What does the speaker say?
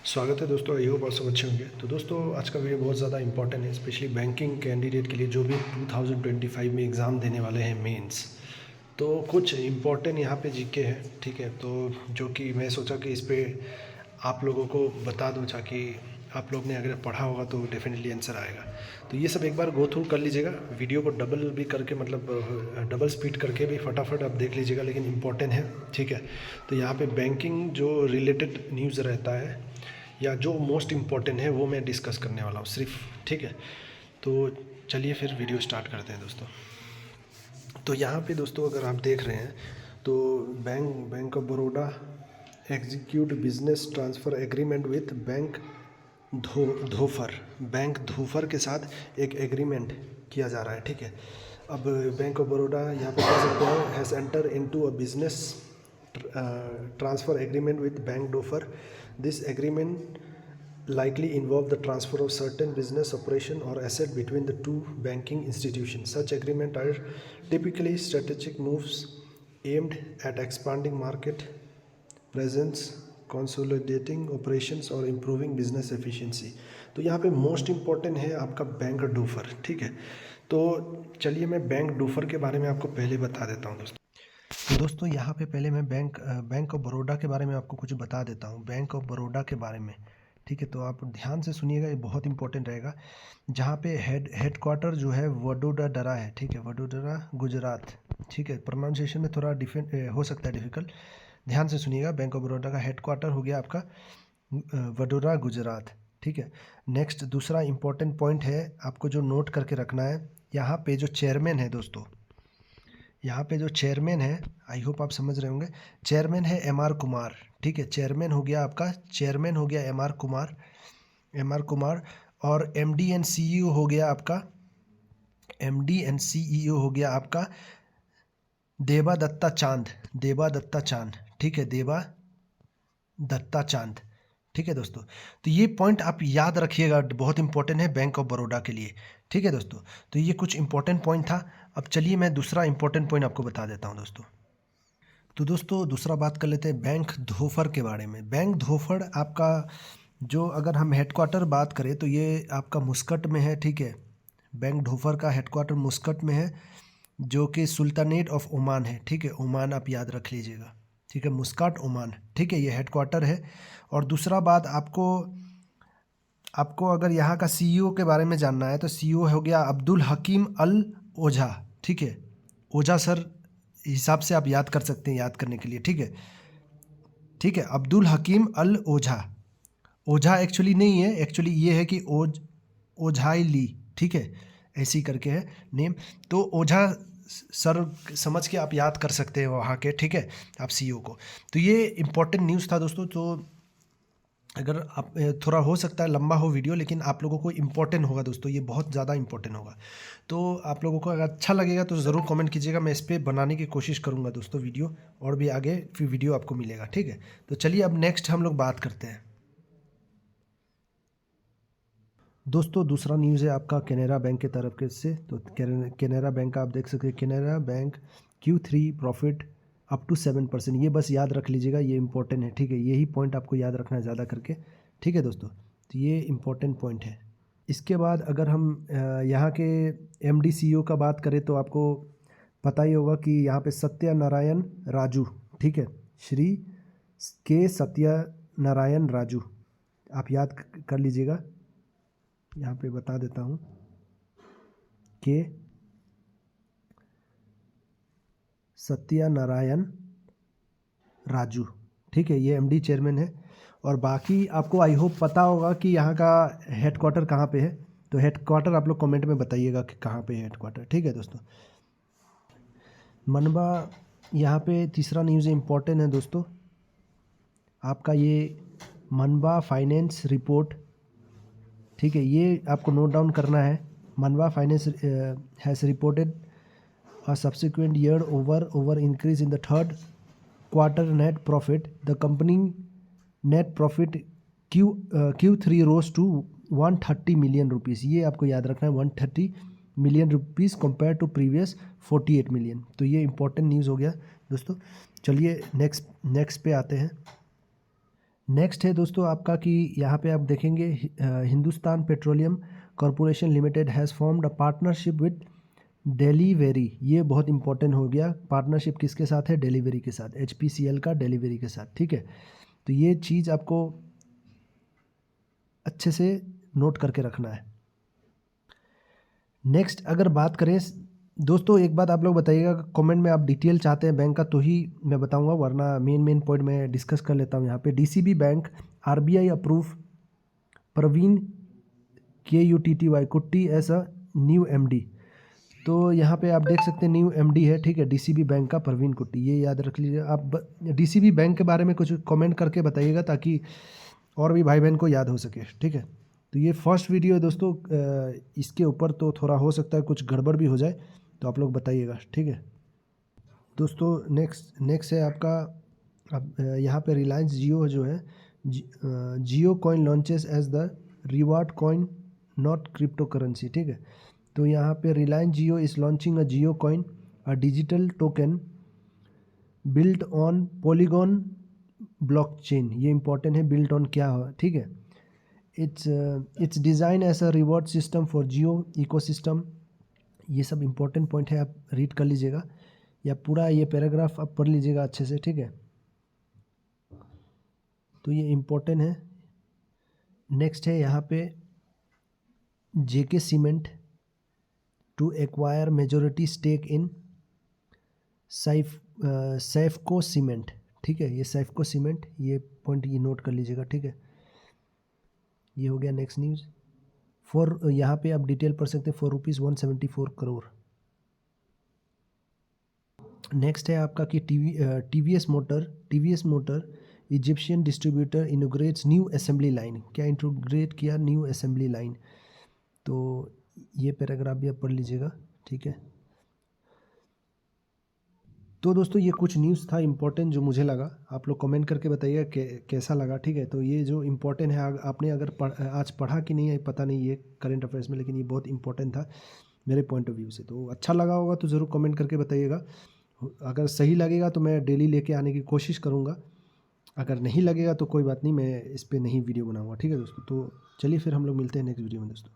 स्वागत है दोस्तों। आई होप आप सब अच्छे होंगे। तो दोस्तों आज का वीडियो बहुत ज़्यादा इंपॉर्टेंट है, स्पेशली बैंकिंग कैंडिडेट के लिए जो भी 2025 में एग्ज़ाम देने वाले हैं मेंस। तो कुछ इम्पोर्टेंट यहाँ पे जीके है, ठीक है। तो जो कि मैं सोचा कि इस पे आप लोगों को बता दूँ, ताकि आप लोग ने अगर पढ़ा होगा तो डेफिनेटली आंसर आएगा। तो ये सब एक बार गो थ्रू कर लीजिएगा, वीडियो को डबल भी करके, मतलब डबल स्पीड करके भी फटाफट आप देख लीजिएगा, लेकिन इम्पोर्टेंट है, ठीक है। तो यहाँ पे बैंकिंग जो रिलेटेड न्यूज़ रहता है या जो मोस्ट इम्पॉर्टेंट है वो मैं डिस्कस करने वाला हूँ सिर्फ, ठीक है। तो चलिए फिर वीडियो स्टार्ट करते हैं दोस्तों। तो यहाँ पे दोस्तों अगर आप देख रहे हैं तो Bank of Baroda execute business transfer agreement with Bank Dhofar के साथ एक एग्रीमेंट किया जा रहा है, ठीक है। अब बैंक ऑफ बड़ौदा यहाँ पे कह सकते हैं has enter into a business transfer agreement with Bank Dhofar. This agreement likely involve the transfer of certain business operation or asset between the two banking institutions. Such agreements are typically strategic moves aimed at expanding market presence, consolidating operations और improving business efficiency. तो यहाँ पे most important है आपका bank डोफर, ठीक है। तो चलिए मैं बैंक डोफर के बारे में आपको पहले बता देता हूँ दोस्तों। तो दोस्तों यहाँ पे पहले मैं बैंक ऑफ बड़ौदा के बारे में आपको कुछ बता देता हूँ, बैंक ऑफ बड़ौदा के बारे में, ठीक है। तो आप ध्यान से सुनिएगा, ये बहुत इंपॉर्टेंट रहेगा। जहाँ पे हेडक्वार्टर जो है वडोदरा है, ठीक है, वडोदरा गुजरात, ठीक है। प्रोनाउंसिएशन में थोड़ा डिफरेंट हो सकता है, डिफ़िकल्ट। ध्यान से सुनिएगा, बैंक ऑफ बड़ौदा का हेडक्वार्टर हो गया आपका वडोदरा गुजरात, ठीक है। नेक्स्ट दूसरा इंपॉर्टेंट पॉइंट है, आपको जो नोट करके रखना है, यहाँ पे जो चेयरमैन है दोस्तों, यहाँ पे जो चेयरमैन है, आई होप आप समझ रहे होंगे, चेयरमैन है एम.आर. कुमार, ठीक है। चेयरमैन हो गया आपका, चेयरमैन हो गया एम.आर. कुमार। और एमडी एंड सीईओ हो गया आपका, एमडी एंड सीईओ हो गया आपका देबा दत्ता चांद, ठीक है, देबा दत्ता चांद, ठीक है दोस्तों। तो ये पॉइंट आप याद रखिएगा, बहुत इंपॉर्टेंट है बैंक ऑफ बड़ौदा के लिए, ठीक है दोस्तों। तो ये कुछ इंपॉर्टेंट पॉइंट था। अब चलिए मैं दूसरा इंपॉर्टेंट पॉइंट आपको बता देता हूँ दोस्तों। तो दोस्तों दूसरा बात कर लेते हैं बैंक धोफर के बारे में। बैंक धोफर आपका जो, अगर हम हेडक्वार्टर बात करें तो ये आपका मुस्कट में है, ठीक है। बैंक धोफर का हेडक्वार्टर मुस्कट में है, जो कि सुल्तानेट ऑफ ओमान है, ठीक है। ओमान आप याद रख लीजिएगा, ठीक है, मुस्काट ओमान, ठीक है, ये हेडक्वार्टर है। और दूसरा बात आपको अगर यहाँ का सीईओ के बारे में जानना है तो सीईओ हो गया अब्दुल हकीम अल ओझा, ठीक है। ओझा सर हिसाब से आप याद कर सकते हैं, याद करने के लिए, ठीक है। अब्दुल हकीम अल ओझा, ओझा एक्चुअली नहीं है, एक्चुअली ये है कि ओझाइली, ठीक है, ऐसी करके है नेम। तो ओझा सर समझ के आप याद कर सकते हैं वहाँ के, ठीक है, आप सीईओ को। तो ये इम्पोर्टेंट न्यूज़ था दोस्तों। तो अगर आप, थोड़ा हो सकता है लंबा हो वीडियो, लेकिन आप लोगों को इम्पोर्टेंट होगा दोस्तों, ये बहुत ज़्यादा इम्पोर्टेंट होगा। तो आप लोगों को अगर अच्छा लगेगा तो ज़रूर कमेंट कीजिएगा, मैं इस पर बनाने की कोशिश करूँगा दोस्तों वीडियो, और भी आगे फिर वीडियो आपको मिलेगा, ठीक है। तो चलिए अब नेक्स्ट हम लोग बात करते हैं दोस्तों। दूसरा न्यूज़ है आपका कैनरा बैंक के तरफ के से। तो कैनरा बैंक का आप देख सकते हैं, Canara bank Q3 profit up to 7%। ये बस याद रख लीजिएगा, ये इंपॉर्टेंट है, ठीक है। यही पॉइंट आपको याद रखना है ज़्यादा करके, ठीक है दोस्तों। तो ये इंपॉर्टेंट पॉइंट है। इसके बाद अगर हम यहाँ के MD CEO का बात करें तो आपको पता ही होगा कि यहाँ पे सत्यनारायण राजू, ठीक है, श्री के सत्यनारायण राजू, आप याद कर लीजिएगा। यहाँ पे बता देता हूँ के सत्यनारायण राजू, ठीक है, ये MD चेयरमैन है। और बाकी आपको आई होप पता होगा कि यहाँ का हेडक्वार्टर कहाँ पे है। तो हेडक्वार्टर आप लोग कमेंट में बताइएगा कि कहाँ पे है हेडक्वार्टर, ठीक है दोस्तों। मनबा, यहाँ पे तीसरा न्यूज़ इम्पोर्टेंट है दोस्तों, आपका ये मनबा फाइनेंस रिपोर्ट, ठीक है, ये आपको नोट डाउन करना है। Manba finance has reported a subsequent year over increase in the third quarter net profit. The company net profit Q3 rose to 130 million rupees. ये आपको याद रखना है, 130 million rupees compare to previous 48 million. तो ये important news हो गया दोस्तों। चलिए नेक्स्ट पे आते हैं। नेक्स्ट है दोस्तों आपका कि यहाँ पे आप देखेंगे Hindustan petroleum corporation limited has formed a partnership with delivery. ये बहुत इंपॉर्टेंट हो गया, पार्टनरशिप किसके साथ है? डिलीवरी के साथ, HPCL का डिलीवरी के साथ, ठीक है। तो ये चीज़ आपको अच्छे से नोट करके रखना है। नेक्स्ट अगर बात करें दोस्तों, एक बात आप लोग बताइएगा, कमेंट में आप डिटेल चाहते हैं बैंक का तो ही मैं बताऊंगा, वरना मेन पॉइंट मैं डिस्कस कर लेता हूं। यहाँ पे DCB bank RBI approve Praveen KUTTY Kutty as a new MD। तो यहाँ पे आप देख सकते हैं न्यू MD है, ठीक है, DCB बैंक का प्रवीण कुट्टी, ये याद रख लीजिए आप। DCB बैंक के बारे में कुछ कमेंट करके बताइएगा ताकि और भी भाई बहन को याद हो सके, ठीक है। तो ये फर्स्ट वीडियो है दोस्तों, इसके ऊपर तो थोड़ा हो सकता है कुछ गड़बड़ भी हो जाए, तो आप लोग बताइएगा, ठीक है दोस्तों। नेक्स्ट है आपका, अब यहाँ पे रिलायंस जियो जो है, Jio coin launches as the reward coin not crypto currency, ठीक है। तो यहाँ पे Reliance Jio is launching a Jio coin, a digital token built on Polygon blockchain. ये इंपॉर्टेंट है, बिल्ट ऑन क्या हो, ठीक है। It's design as a reward system for Jio ecosystem. ये सब इंपॉर्टेंट पॉइंट है, आप रीड कर लीजिएगा या पूरा ये पैराग्राफ आप पढ़ लीजिएगा अच्छे से, ठीक है। तो ये इम्पोर्टेंट है। नेक्स्ट है यहाँ पे JK cement to acquire majority stake in Saifco cement, ठीक है। ये सैफको सीमेंट, ये पॉइंट ये नोट कर लीजिएगा, ठीक है। ये हो गया नेक्स्ट न्यूज़। यहाँ पे आप डिटेल पढ़ सकते हैं, ₹174 करोड़। नेक्स्ट है आपका कि TVS motor Egyptian distributor इनोग्रेट्स new assembly line. क्या इंट्रोग्रेट किया? New assembly line. तो ये पैराग्राफ भी आप पढ़ लीजिएगा, ठीक है। तो दोस्तों ये कुछ न्यूज़ था इम्पोर्टेंट जो मुझे लगा, आप लोग कमेंट करके बताइएगा कैसा लगा, ठीक है। तो ये जो इम्पोर्टेंट है, आपने अगर आज पढ़ा कि नहीं है पता नहीं ये करंट अफेयर्स में, लेकिन ये बहुत इंपॉर्टेंट था मेरे पॉइंट ऑफ व्यू से। तो अच्छा लगा होगा तो ज़रूर कमेंट करके बताइएगा। अगर सही लगेगा तो मैं डेली लेके आने की कोशिश करूँगा, अगर नहीं लगेगा तो कोई बात नहीं, मैं इस पर नहीं वीडियो बनाऊँगा, ठीक है दोस्तों। तो चलिए फिर हम लोग मिलते हैं नेक्स्ट वीडियो में दोस्तों।